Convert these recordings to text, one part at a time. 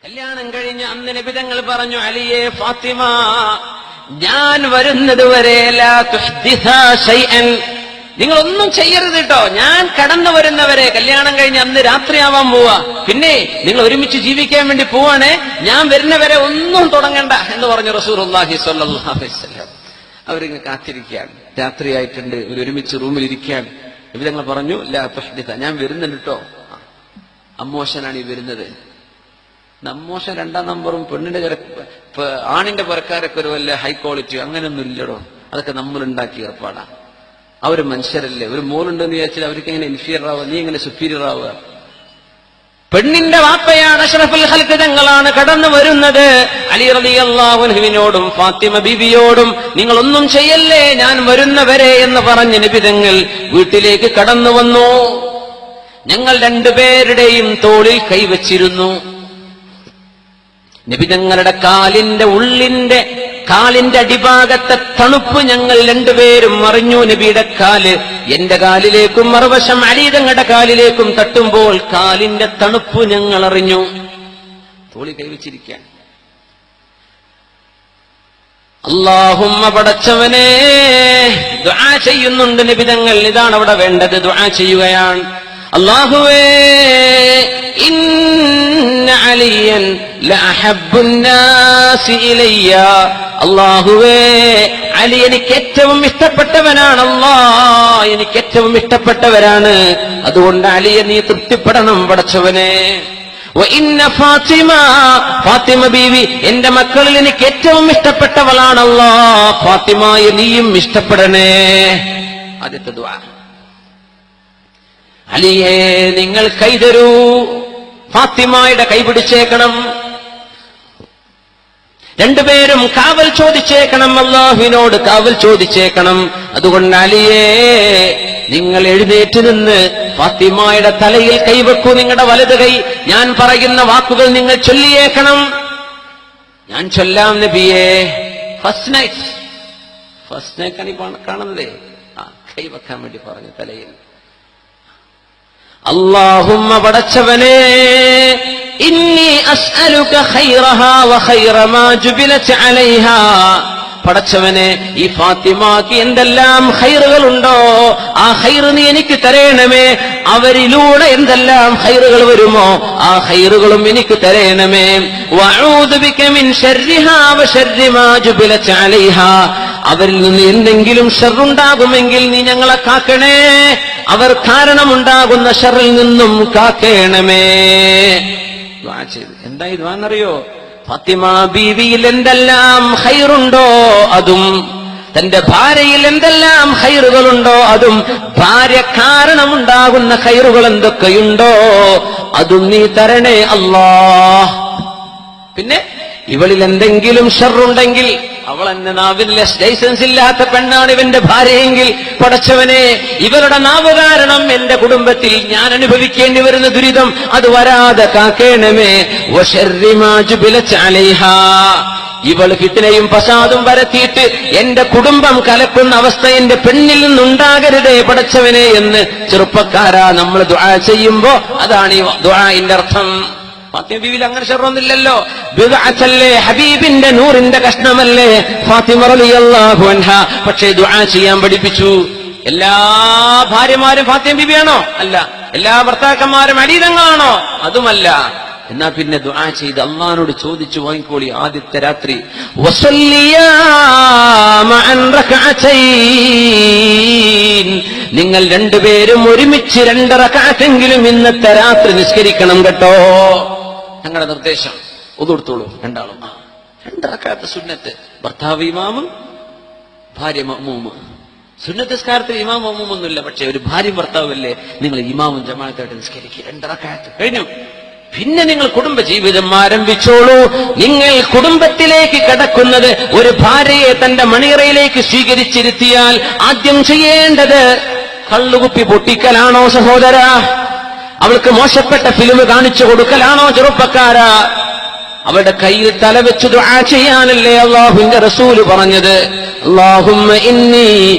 കല്യാണം കഴിഞ്ഞ അന്ന് നബി തങ്ങൾ പറഞ്ഞു, അലിയെ, ഫാത്തിമ, ഞാൻ വരുന്നത് വരെ ലാ തുഹ്ദിസാ ശൈഅൻ, നിങ്ങളൊന്നും ചെയ്യരുത് കേട്ടോ. ഞാൻ കടന്നു വരുന്നവരെ, കല്യാണം കഴിഞ്ഞ് അന്ന് രാത്രിയാവാൻ പോവാ, പിന്നെ നിങ്ങൾ ഒരുമിച്ച് ജീവിക്കാൻ വേണ്ടി പോവാണേ, ഞാൻ വരുന്നവരെ ഒന്നും തുടങ്ങണ്ട എന്ന് പറഞ്ഞു റസൂലുള്ളാഹി സ്വല്ലല്ലാഹു അലൈഹി വസല്ലം. അവരിങ്ങനെ കാത്തിരിക്കുകയാണ്, രാത്രിയായിട്ടുണ്ട്, ഒരുമിച്ച് റൂമിലിരിക്കുകയാണ്. നബി തങ്ങൾ പറഞ്ഞു, ലാ തുഹ്ദിസ, ഞാൻ വരുന്നുണ്ട് കേട്ടോ. അമ്മോശനാണ് ഈ വരുന്നത്. നമ്മോശൻ 2ാം നമ്പറും പെണ്ണിന്റെ ആണിന്റെ പുരക്കാരൊക്കെ ഒരു വല്ല ഹൈ ക്വാളിറ്റി അങ്ങനെയൊന്നും ഇല്ലടോ. അതൊക്കെ നമ്മളുണ്ടാക്കി ഏർപ്പാടാ. അവര് മനുഷ്യരല്ലേ. ഒരു മോളുണ്ടെന്ന് വിചാരിച്ചാൽ അവർക്ക് എങ്ങനെ ഇൻഫീരിയർ ആവുക, നീ എങ്ങനെ സുപ്പീരിയർ ആവുക? പെണ്ണിന്റെ വാപ്പയാണ്, അഷ്റഫുൽ ഖൽഖ് തങ്ങളാണ് കടന്നു വരുന്നത്. അലി റളിയല്ലാഹു അൻഹുവിനോടും ഫാത്തിമ ബീവിയോടും നിങ്ങളൊന്നും ചെയ്യല്ലേ, ഞാൻ വരുന്നവരെ എന്ന് പറഞ്ഞ് നബി തങ്ങൾ വീട്ടിലേക്ക് കടന്നു വന്നു. ഞങ്ങൾ രണ്ടുപേരുടെയും തോളിൽ കൈവച്ചിരുന്നു. നബി തങ്ങളുടെ കാലിന്റെ അടിഭാഗത്തെ തണുപ്പ് ഞങ്ങൾ രണ്ടുപേരും അറിഞ്ഞു. നബിയുടെ കാല് എന്റെ കാലിലേക്കും മറുവശം അലി തങ്ങളുടെ കാലിലേക്കും തട്ടുമ്പോൾ കാലിന്റെ തണുപ്പ് ഞങ്ങൾ അറിഞ്ഞു. തോളി കൈവച്ചിരിക്കാൻ. അല്ലാഹുമ്മ, പടച്ചവനെ, ദുആ ചെയ്യുന്നുണ്ട് നബി തങ്ങൾ. ഇതാണ് അവിടെ വേണ്ടത്, ദുആ ചെയ്യുകയാണ്. അല്ലാഹുവേ, ഇന്ന അലിയൻ ലഅഹബ്ബുന്നാസി ഇലയ്യ, അല്ലാഹുവേ, അലി എനിക്ക് ഏറ്റവും ഇഷ്ടപ്പെട്ടവനാണ്. അല്ലാഹ്, എനിക്ക് ഏറ്റവും ഇഷ്ടപ്പെട്ടവരാണ്. അതുകൊണ്ട് അലിയെ നീ തൃപ്തിപ്പെടണം പടച്ചവനെ. വഇന്ന ഫാത്തിമ, ഫാത്തിമ ബീവി എന്റെ മക്കളിൽ എനിക്ക് ഏറ്റവും ഇഷ്ടപ്പെട്ടവളാണ്. അല്ലാഹ്, ഫാത്തിമയെ നീയും ഇഷ്ടപ്പെടണേ. ആദ്യത്തെ ദുആ. അലിയെ, നിങ്ങൾ കൈതരൂ, ഫാത്തിമയുടെ കൈപിടിച്ചേക്കണം. രണ്ടുപേരും കാവൽ ചോദിച്ചേക്കണം, അല്ലാഹുവിനോട് കാവൽ ചോദിച്ചേക്കണം. അതുകൊണ്ട് അലിയെ, നിങ്ങൾ എഴുന്നേറ്റ് നിന്ന് ഫാത്തിമയുടെ തലയിൽ കൈവെക്കൂ, നിങ്ങളുടെ വലത് കൈ. ഞാൻ പറയുന്ന വാക്കുകൾ നിങ്ങൾ ചൊല്ലിയേക്കണം. ഞാൻ ചൊല്ലാം നബിയെ. ഫസ്റ്റ് നൈറ്റാണ് ഈ കാണുന്നതേ. കൈവെക്കാൻ വേണ്ടി പറഞ്ഞു തലയിൽ. അല്ലാഹുമ്മ, പടച്ചവനെ, ഇന്നി അസ്അലുക ഖൈറഹാ വ ഖൈറ മാ ജുബിലത് അലൈഹാ, പടച്ചവനെ, ഈ ഫാത്തിമക്ക് എന്തെല്ലാം ഖൈറുകളുണ്ടോ ആ ഖൈർ നീ എനിക്ക് തരേണമേ. അവരിലൂടെ എന്തെല്ലാം ഖൈറുകൾ വരുമോ ആ ഖൈറുകളും എനിക്ക് തരേണമേ. വഅഊദു ബിക മിൻ ശർരിഹാ വ ശർരി മാ ജുബിലത് അലൈഹാ, അവരിൽ നിന്ന് എന്തെങ്കിലും ഷർറുണ്ടാകുമെങ്കിൽ നീ ഞങ്ങളെ കാക്കണേ. അവർ കാരണമുണ്ടാകുന്ന ഷർറിൽ നിന്നും കാക്കേണമേ. ദുആ ചെയ്തു. എന്തായി ദുആ എന്നറിയോ? ഫാത്തിമ ബീവിയിൽ എന്തെല്ലാം ഖൈറുണ്ടോ അതും, തന്റെ ഭാര്യയിൽ എന്തെല്ലാം ഖൈറുകളുണ്ടോ അതും, ഭാര്യ കാരണമുണ്ടാകുന്ന ഖൈറുകൾ എന്തൊക്കെയുണ്ടോ അതും നീ തരണേ അല്ലാഹ്. പിന്നെ ഇവളിൽ എന്തെങ്കിലും ഷർറുണ്ടെങ്കിൽ, അവൾ എന്നെ നാവിൽ ലൈസൻസ് ഇല്ലാത്ത പെണ്ണാണ് ഇവന്റെ ഭാര്യയെങ്കിൽ, പടച്ചവനെ, ഇവരുടെ നാവ് കാരണം എന്റെ കുടുംബത്തിൽ ഞാൻ അനുഭവിക്കേണ്ടി വരുന്ന ദുരിതം അത് വരാതെ കാക്കേണമേ. വശർരി മാ ജുബിലത് അലൈഹാ, ഇവൾ ഫിത്നയും ഫസാദും വരത്തിയിട്ട് എന്റെ കുടുംബം കലക്കുന്ന അവസ്ഥ എന്റെ പെണ്ണിൽ നിന്നുണ്ടാകരുതേ പടച്ചവനെ എന്ന് ചെറുപ്പക്കാരാ നമ്മൾ ദുആ ചെയ്യുമ്പോ അതാണ് ഈ ദുആഇന്റെ അർത്ഥം. ഫാത്തിമ ബീവിയിൽ അങ്ങനെ ഷർറൊന്നുമില്ലല്ലോ. ബിദ്അത്തല്ലേ, ഹബീബിന്റെ നൂറിന്റെ കഷ്ണമല്ലേ ഫാത്തിമ റളിയല്ലാഹു അൻഹാ. പക്ഷേ ദുആ ചെയ്യാൻ പഠിപ്പിച്ചു. എല്ലാ ഭാര്യമാരും ഫാത്തിമ ബീവിയാണോ? അല്ല. എല്ലാ ഭർത്താക്കന്മാരും അലി തങ്ങളാണോ? അതുമല്ല. എന്നാ പിന്നെ ദുആ ചെയ്ത് അല്ലാഹുവോട് ചോദിച്ചു വാങ്ങിക്കോളി. ആദ്യത്തെ രാത്രി വസല്ലിയാ മഅൻ റകഅതൈൻ, നിങ്ങൾ രണ്ടുപേരും ഒരുമിച്ച് 2 റകഅത്തെങ്കിലും ഇന്നത്തെ രാത്രി നിസ്കരിക്കണം കേട്ടോ. ഞങ്ങളുടെ നിർദ്ദേശം. ഒതു കൊടുത്തോളൂ രണ്ടാളും. 2 റകഅത്ത് സുന്നത്ത്. ഭർത്താവ് ഇമാമും ഭാര്യ മഅ്മൂമും. സുന്നത്ത് നിസ്കാരത്തിൽ ഇമാം മഅ്മൂമൊന്നുമില്ല. പക്ഷേ ഒരു ഭാര്യ ഭർത്താവല്ലേ, നിങ്ങൾ ഇമാമും ജമാഅത്തായിട്ട് നിസ്കരിക്കുക. 2 റകഅത്ത് കഴിഞ്ഞു. പിന്നെ നിങ്ങൾ കുടുംബ ജീവിതം ആരംഭിച്ചോളൂ. നിങ്ങൾ കുടുംബത്തിലേക്ക് കടക്കുന്നത് ഒരു ഭാര്യയെ തന്റെ മണിയറയിലേക്ക് സ്വീകരിച്ചിരുത്തിയാൽ ആദ്യം ചെയ്യേണ്ടത് കള്ളുകുപ്പി പൊട്ടിക്കലാണോ സഹോദര? അവൾക്ക് മോശപ്പെട്ട ഫിലിം കാണിച്ചു കൊടുക്കലാണോ ചെറുപ്പക്കാരാ? അവരുടെ കയ്യിൽ തലവെച്ച് ദുആ ചെയ്യാനല്ലേ അല്ലാഹുവിന്റെ റസൂൽ പറഞ്ഞത്. അല്ലാഹുമ്മ ഇന്നി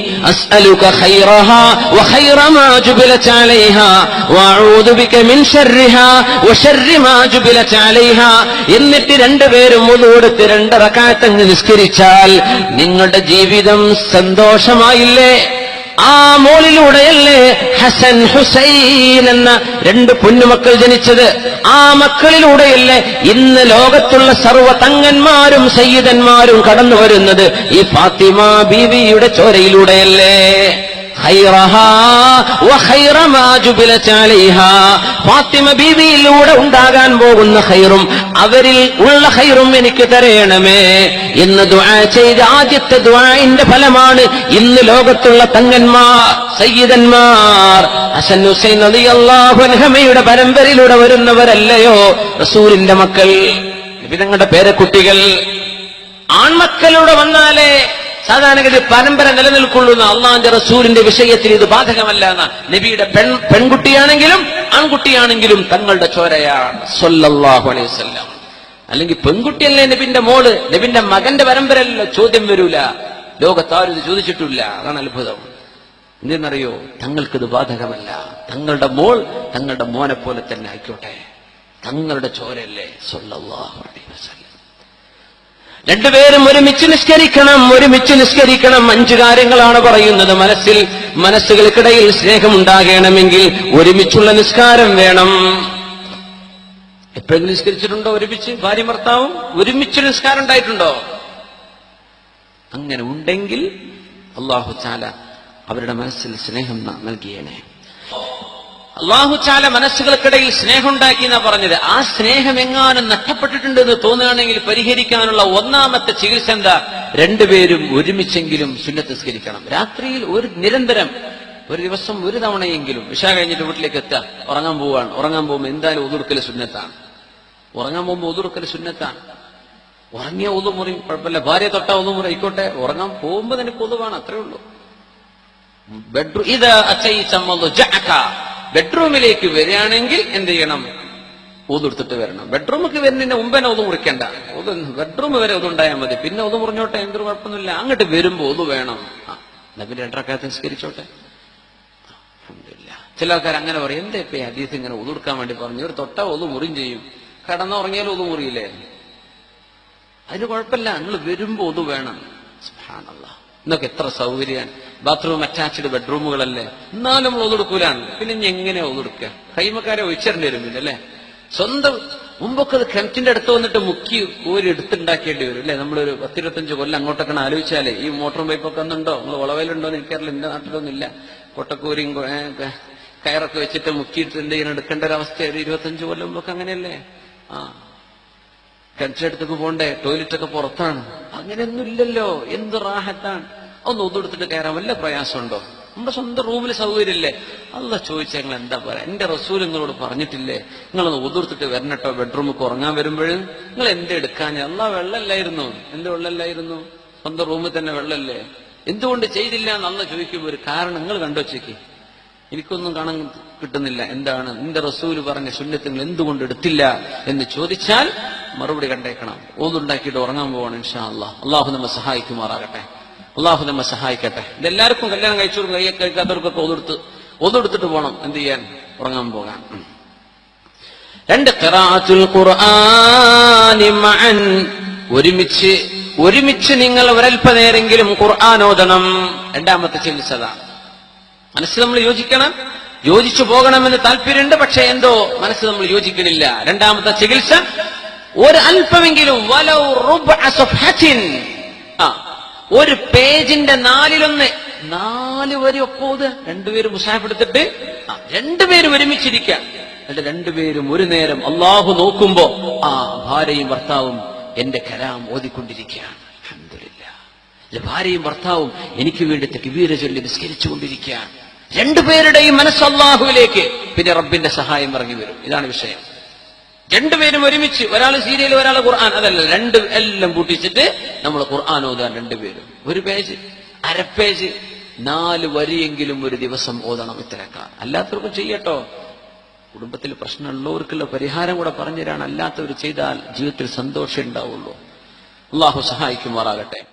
അസ്അലുക ഖൈറഹാ വഖൈറ മാ ജുബിലത അലൈഹാ വഅഊദു ബിക മിൻ ശർരിഹാ വശർരി മാ ജുബിലത അലൈഹാ. എന്നിട്ട് രണ്ടുപേരും വുളൂഎടുത്ത് 2 റക്അത്ത് നിസ്കരിച്ചാൽ നിങ്ങളുടെ ജീവിതം സന്തോഷമായില്ലേ? ആ മോളിലൂടെയല്ലേ ഹസൻ ഹുസൈൻ എന്ന 2 പൊന്നുമക്കൾ ജനിച്ചത്? ആ മക്കളിലൂടെയല്ലേ ഇന്ന് ലോകത്തുള്ള സർവ്വ തങ്ങന്മാരും സയ്യിദന്മാരും കടന്നു വരുന്നത്? ഈ ഫാത്തിമ ബീവിയുടെ ചോരയിലൂടെയല്ലേ? ഖൈറഹാ വഖൈറ മാ ജുബിലത അലൈഹാ. ഫാത്തിമ ബീവിയിലൂടെ ഉണ്ടാകാൻ പോകുന്ന ഖൈറും അവരിൽ ഉള്ള ഖൈറും എനിക്ക് തരയണമേ എന്ന് ദുആ ചെയ്ത ആദ്യത്തെ ദുആഇന്റെ ഫലമാണ് ഇന്ന് ലോകത്തുള്ള തങ്ങന്മാർ സയ്യിദന്മാർ ഹസൻ ഹുസൈൻ റളിയല്ലാഹു അൻഹുമയുടെ പരമ്പരയിലൂടെ വരുന്നവരല്ലയോ റസൂലിന്റെ മക്കൾ, നബി തങ്ങളുടെ പേരക്കുട്ടികൾ. ആൺമക്കളിലൂടെ വന്നാലേ സാധാരണഗതി പരമ്പര നിലനിൽക്കുള്ളൂ. അള്ളാന്റെ റസൂലിന്റെ വിഷയത്തിൽ ഇത് ബാധകമല്ല. നബിയുടെ പെൺകുട്ടിയാണെങ്കിലും ആൺകുട്ടിയാണെങ്കിലും തങ്ങളുടെ ചോരയാണ് സ്വല്ലല്ലാഹു അലൈഹി വസല്ലം. അല്ലെങ്കിൽ പെൺകുട്ടിയല്ലേ നബിന്റെ മോള്, നബിന്റെ മകന്റെ പരമ്പരയല്ലോ, ചോദ്യം വരൂല. ലോകത്താരും ഇത് ചോദിച്ചിട്ടില്ല. അതാണ് അത്ഭുതം. എന്തെന്നറിയോ? തങ്ങൾക്കിത് ബാധകമല്ല. തങ്ങളുടെ മോൾ തങ്ങളുടെ മോനെ പോലെ തന്നെ ആയിക്കോട്ടെ, തങ്ങളുടെ ചോരയല്ലേ സ്വല്ലല്ലാഹു അലൈഹി വസല്ലം. രണ്ടുപേരും ഒരുമിച്ച് നിസ്കരിക്കണം, ഒരുമിച്ച് നിസ്കരിക്കണം. 5 കാര്യങ്ങളാണ് പറയുന്നത്. മനസ്സുകൾക്കിടയിൽ സ്നേഹമുണ്ടാകണമെങ്കിൽ ഒരുമിച്ചുള്ള നിസ്കാരം വേണം. എപ്പോഴെങ്കിലും നിസ്കരിച്ചിട്ടുണ്ടോ ഒരുമിച്ച്? ഭാര്യ ഭർത്താവും ഒരുമിച്ച് നിസ്കാരം ഉണ്ടായിട്ടുണ്ടോ? അങ്ങനെ ഉണ്ടെങ്കിൽ അല്ലാഹു തആല അവരുടെ മനസ്സിൽ സ്നേഹം നൽകിയേനെ. അല്ലാഹു തആല മനസ്സുകൾക്കിടയിൽ സ്നേഹം ഉണ്ടാക്കി എന്നാ പറഞ്ഞത്. ആ സ്നേഹം എങ്ങാനും നഷ്ടപ്പെട്ടിട്ടുണ്ടെന്ന് തോന്നുകയാണെങ്കിൽ പരിഹരിക്കാനുള്ള ഒന്നാമത്തെ ചികിത്സ എന്താ? 2 പേരും ഒരുമിച്ചെങ്കിലും സുന്നത്ത് നിസ്കരിക്കണം. രാത്രിയിൽ നിരന്തരം ഒരു ദിവസം 1 തവണയെങ്കിലും ഇശാ കഴിഞ്ഞിട്ട് വീട്ടിലേക്ക് എത്തുക. ഉറങ്ങാൻ പോവുകയാണ്. ഉറങ്ങാൻ പോകുമ്പോൾ എന്തായാലും ഒതുർക്കൽ സുന്നത്താണ്. ഉറങ്ങാൻ പോകുമ്പോൾ ഒതുർക്കൽ സുന്നത്താണ്. ഉറങ്ങിയ ഒതുമുറി കുഴപ്പമില്ല, ഭാര്യ തൊട്ട ഒതുമുറി ആയിക്കോട്ടെ. ഉറങ്ങാൻ പോകുമ്പോൾ നിനക്ക് ഒതുവാണ്, അത്രേ ഉള്ളൂ. ബെഡ്റൂമിലേക്ക് വരികയാണെങ്കിൽ എന്ത് ചെയ്യണം? ഒതുടുത്തിട്ട് വരണം. ബെഡ്റൂമിലേക്ക് വരുന്നതിന് മുമ്പ് തന്നെ ഒതു മുറിക്കണ്ട. ബെഡ്റൂം വരെ ഒതുണ്ടായാൽ മതി. പിന്നെ ഒതു മുറിഞ്ഞോട്ടെ, എന്തൊരു കുഴപ്പമൊന്നുമില്ല. അങ്ങോട്ട് വരുമ്പോ ഒതു വേണം. നബി 2 റക്അത്ത് നിസ്കരിച്ചോട്ടെ. ചില ആൾക്കാർ അങ്ങനെ പറയും, എന്താ ഇപ്പൊ ഹദീസ് ഇങ്ങനെ ഒതുടുക്കാൻ വേണ്ടി പറഞ്ഞു? ഒരു തൊട്ട ഒതു മുറിയും ചെയ്യും, കടന്നുറങ്ങിയാലും ഒതു മുറിയില്ലേ? അതിന് കുഴപ്പമില്ല, നിങ്ങൾ വരുമ്പോ ഒതു വേണം. സുബ്ഹാനല്ലാഹ്, ഇന്നൊക്കെ എത്ര സൗകര്യമാണ്. ബാത്റൂം അറ്റാച്ച്ഡ് ബെഡ്റൂമുകളല്ലേ, എന്നാലും നമ്മൾ ഒതുടുക്കൂലാണ്. പിന്നെ ഇനി എങ്ങനെ ഒതുടുക്കുക? കൈമക്കാരെ ഒഴിച്ചേണ്ടി വരും. പിന്നെ അല്ലേ, സ്വന്തം മുമ്പൊക്കെ അത് കിണറ്റിന്റെ അടുത്ത് വന്നിട്ട് മുക്കി കോരി എടുത്തുണ്ടാക്കേണ്ടി വരും അല്ലേ? നമ്മളൊരു 10-25 കൊല്ലം അങ്ങോട്ടൊക്കെ ആലോചിച്ചാലേ. ഈ മോട്ടോർ പൈപ്പൊക്കെ ഒന്നുണ്ടോ? നിങ്ങൾ വളവയിലുണ്ടോ എന്ന് എനിക്കറിയില്ല, എന്റെ നാട്ടിലൊന്നും ഇല്ല. കൊട്ടക്കൂരിയും കയറൊക്കെ വെച്ചിട്ട് മുക്കിയിട്ട് എന്ത് ചെയ്യണം, എടുക്കേണ്ട ഒരവസ്ഥ. ഒരു 25 കൊല്ലം മുമ്പൊക്കെ അങ്ങനെയല്ലേ? കിണറ്റിനടുത്തേക്ക് പോണ്ടേ, ടോയ്ലറ്റൊക്കെ പുറത്താണ്. അങ്ങനെയൊന്നും ഇല്ലല്ലോ. എന്ത് റാഹത്താണ്. ഒന്ന് ഒതുടുത്തിട്ട് കയറാൻ വല്ല പ്രയാസമുണ്ടോ? നമ്മുടെ സ്വന്തം റൂമിൽ സൗകര്യമില്ലേ? അല്ലാഹ് ചോദിച്ചാൽ നിങ്ങൾ എന്താ പറയാ? എന്റെ റസൂൽ നിങ്ങളോട് പറഞ്ഞിട്ടില്ലേ നിങ്ങളൊന്ന് ഒതുടുത്തിട്ട് വരണട്ടോ ബെഡ്റൂമിൽ ഉറങ്ങാൻ വരുമ്പോഴും? നിങ്ങൾ എന്ത് എടുക്കാൻ? അല്ലാഹ് വെള്ളമല്ലായിരുന്നു? എന്ത് വെള്ളമല്ലായിരുന്നു? സ്വന്തം റൂമിൽ തന്നെ വെള്ളമല്ലേ? എന്തുകൊണ്ട് ചെയ്തില്ല എന്ന് അല്ലാഹ് ചോദിക്കുമ്പോൾ ഒരു കാരണം നിങ്ങൾ കണ്ടുവച്ചേക്ക്. എനിക്കൊന്നും കാണാൻ കിട്ടുന്നില്ല. എന്താണ് നിന്റെ റസൂല് പറഞ്ഞ സുന്നത്ത് നിങ്ങൾ എന്തുകൊണ്ട് എടുത്തില്ല എന്ന് ചോദിച്ചാൽ മറുപടി കണ്ടേക്കണം. ഓതുണ്ടാക്കിയിട്ട് ഉറങ്ങാൻ പോവാണ് ഇൻഷാ അല്ലാഹ്. അല്ലാഹു നമ്മെ സഹായിക്കുമാറാകട്ടെ. അല്ലാഹു നമ്മെ സഹായിക്കട്ടെ. ഇതെല്ലാവർക്കും കല്യാണം കഴിച്ചവർക്കും കഴിക്കാത്തവർക്കൊക്കെ ഒതുടുത്തിട്ട് പോകണം എന്ത് ചെയ്യാൻ? ഉറങ്ങാൻ പോകാൻ. 2 ഖിറാഅത്തുൽ ഖുർആനി മഅൻ, ഒരുമിച്ച് നിങ്ങൾ ഒരൽപ്പനേരെങ്കിലും ഖുർആൻ ഓതണം. 2ാമത്തെ ചികിത്സതാണ്. മനസ്സ് നമ്മൾ യോജിക്കണം, യോജിച്ചു പോകണമെന്ന് താല്പര്യമുണ്ട്. പക്ഷെ എന്തോ മനസ്സ് നമ്മൾ യോജിക്കണില്ല. 2ാമത്തെ ചികിത്സ ഒരു അല്പമെങ്കിലും, വലൗ റുബ്അ സഫ്ഹത്തിൻ, ഒരു പേജിന്റെ 4 വരി ഒപ്പോത്. 2 പേരും മുസാഫ് എടുത്തിട്ട് 2 പേരും ഒരുമിച്ചിരിക്കുക. എന്നിട്ട് 2 പേരും ഒരു നേരം അള്ളാഹു നോക്കുമ്പോ ഭാര്യയും ഭർത്താവും എന്റെ കലാം ഓതിക്കൊണ്ടിരിക്കുകയാണ്. അൽഹംദുലില്ലാഹ്. ഭാര്യയും ഭർത്താവും എനിക്ക് വേണ്ടി തക്ബീർ ചൊല്ലി നിസ്കരിച്ചുകൊണ്ടിരിക്കുകയാണ്. 2 പേരുടെയും മനസ്സ് അള്ളാഹുവിലേക്ക്. പിന്നെ റബ്ബിന്റെ സഹായം ഇറങ്ങി വരും. ഇതാണ് വിഷയം. 2 പേരും ഒരുമിച്ച്, ഒരാൾ സീരിയൽ ഒരാൾ ഖുർആൻ, അതല്ല, 2 എല്ലാം കൂട്ടിച്ചിട്ട് നമ്മൾ ഖുർആൻ ഓതാൻ 2 പേരും. 1 പേജ്, അര പേജ്, 4 വരിയെങ്കിലും ഒരു ദിവസം ഓതണം. ഇത്തരക്കാർ അല്ലാത്തവർക്കും ചെയ്യട്ടോ. കുടുംബത്തിൽ പ്രശ്നമുള്ളവർക്കുള്ള പരിഹാരം കൂടെ പറഞ്ഞു തരാണ്. അല്ലാത്തവർ ചെയ്താൽ ജീവിതത്തിൽ സന്തോഷം ഉണ്ടാവുള്ളൂ. അള്ളാഹു സഹായിക്കുമാറാകട്ടെ.